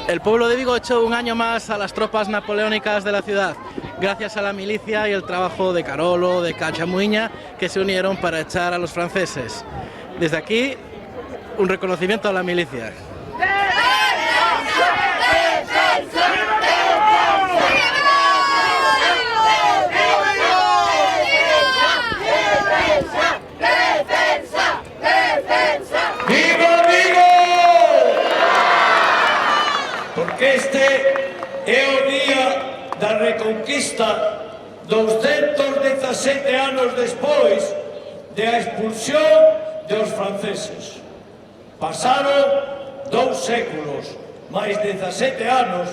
El pueblo de Vigo echó un año más a las tropas napoleónicas de la ciudad, gracias a la milicia y el trabajo de Carolo, de Cachamuiña, que se unieron para echar a los franceses. Desde aquí, un reconocimiento a la milicia. Porque este é o día da reconquista 217 anos despois da expulsión dos franceses. Pasaron 2 séculos, máis 17 anos,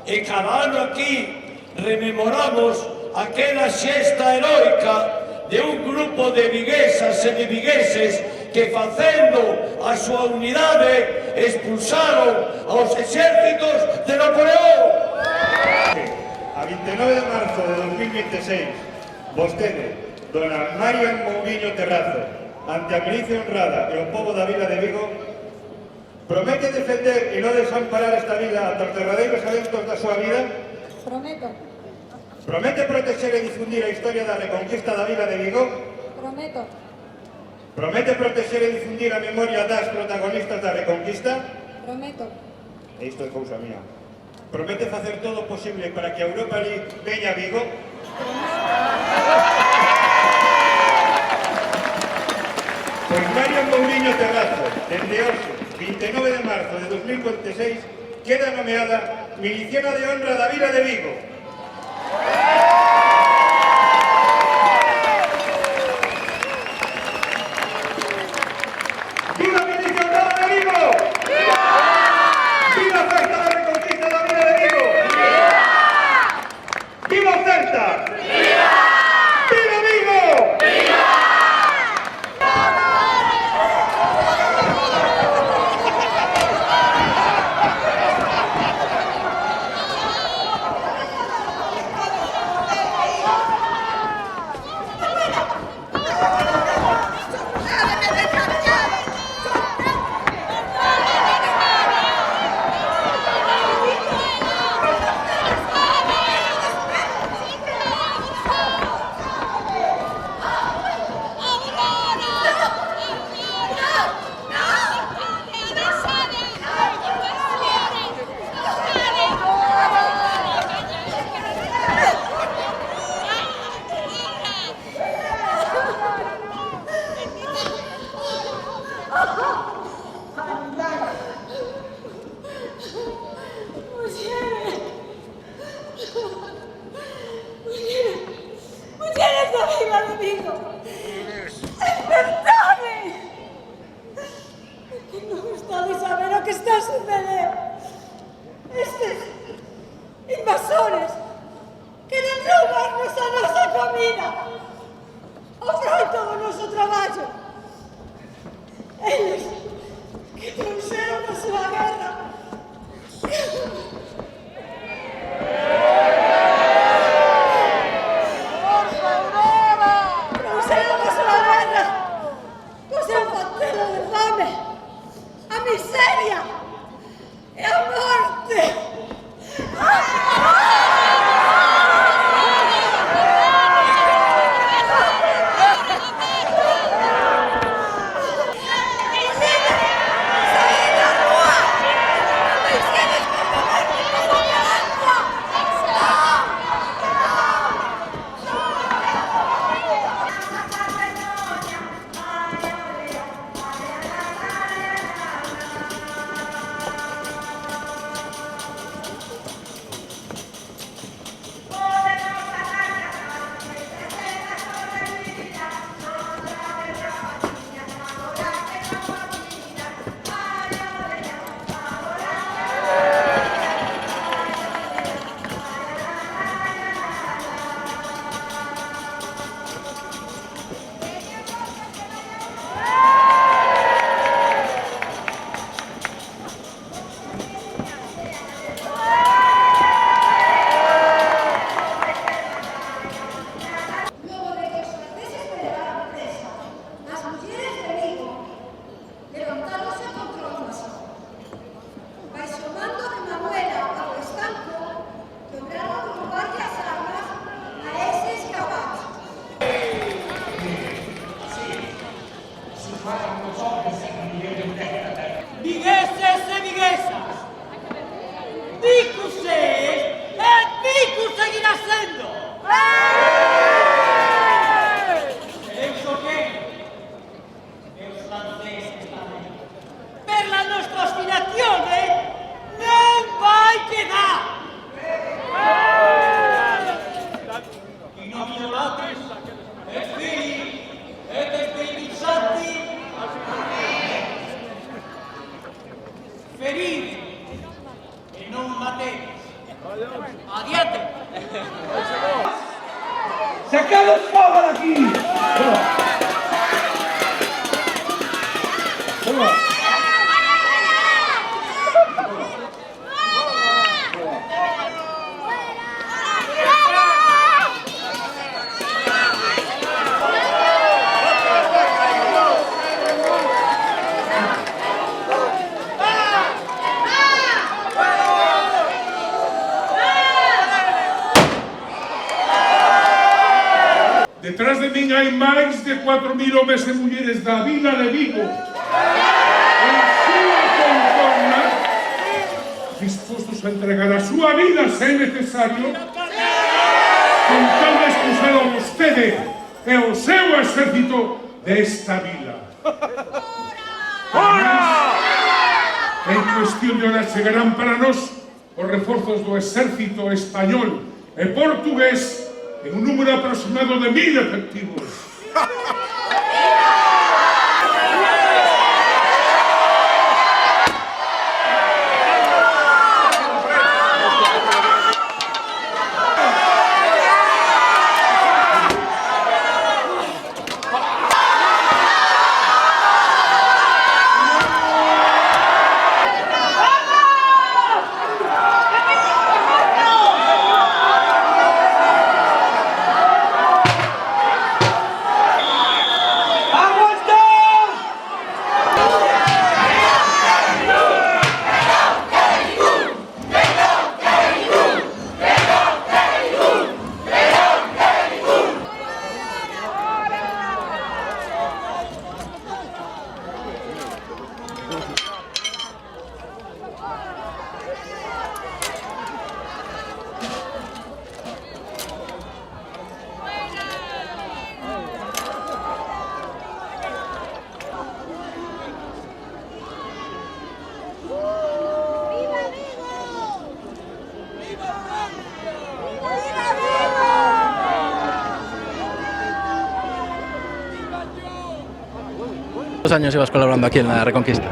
e cada ano aquí rememoramos aquela xesta heroica de un grupo de viguesas e de vigueses que, facendo a súa unidade, expulsaron aos exércitos de Napoleón. A 29 de marzo de 2026, vostede, dona Marian Mourinho Terrazo, ante a milicia honrada e o pobo da vila de Vigo, promete defender e non desamparar esta vila ata os derradeiros eventos da súa vida? Prometo. Promete proteger e difundir a historia da reconquista da vila de Vigo? Prometo. Promete proteger e difundir a memoria das protagonistas da reconquista? Prometo. E isto é cousa mía. Promete facer todo o posible para que a Europa League veña a Vigo? Pois Marian Mourinho Terrazo, dende hoxe, 29 de marzo de 2026, queda nomeada miliciana de honra da vila de Vigo. ¡Viva a milicia honrada de Vigo! ¡Viva! ¡Viva a festa da reconquista da vila de Vigo! ¡Viva! ¡Viva o Celta! ¡Viva! ¡Viva Vigo! ¡Viva! ¡Mujeres de Viva de Vigo! ¡Despertade! Que non gustades saber o que está a suceder. Estes invasores queren roubarnos a nosa comida, o froito do noso traballo. Eles que trouxeron a súa guerra. Trouxeron a súa guerra co seu facelo de fame, a miseria e a morte. Vigueses e viguesas, Vicus es e Vicus seguirá sendo. Eu só quero que os franceses tamén. Per la nostra ostinazione non vai quedar. In nomine Patris et Filii et Spiritus Sancti. Feride e non mateis. Adiante. ¡Sacad el fuego de aquí! Detrás de min hai máis de 4.000 homes e mulleres da vila de Vigo en súa contorna dispostos a entregar a súa vida se é necesario con tal de expulsar a vostede e o seu exército desta vila. En cuestión de horas chegarán para nós os reforzos do exército español e portugués en un número aproximado de 1.000 efectivos. ¿Cuántos años llevas colaborando aquí en la Reconquista?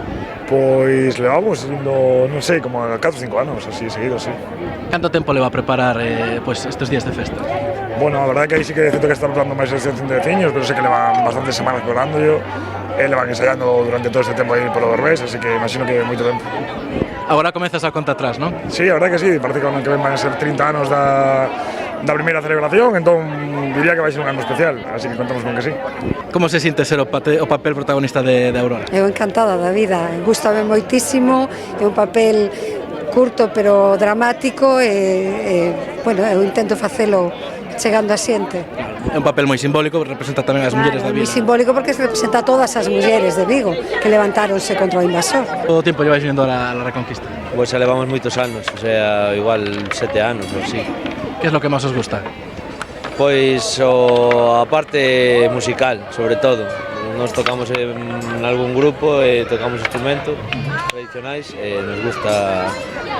Pois levamos indo, non sei, como 4 ou 5 anos, así seguidos, sí. ¿Cuánto tiempo le va a preparar pues, estos días de festa? Bueno, a verdade que aí sí que é certo que estamos dando máis selección de veciños, pero sei que levan bastantes semanas preparando yo, le van ensayando durante todo este tempo aí polo Berbés, así que imagino que moito tempo. Ahora comezas a conta atrás, ¿no? Sí, a verdade que sí, parece que o ano que ven van a ser 30 anos da primeira celebración, entón diría que vai ser un ano especial, así que contamos con que sí. Como se sinte ser o papel protagonista de Aurora? Eu encantada da vida, gústame moitísimo, é un papel curto pero dramático e bueno, eu intento facelo chegando a xente. É un papel moi simbólico, representa tamén as mulleres da Moi vila. simbólico porque se representa a todas as mulleres de Vigo que levantáronse contra o invasor. Todo o tempo lleváis vindo a la Reconquista? Pues xa levamos moitos anos, o sea, igual 7 anos ou así. Que é lo que máis os gusta? Pois a parte musical, sobre todo. Nos tocamos en algún grupo e tocamos instrumentos tradicionais e nos gusta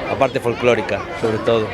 a parte folclórica, sobre todo.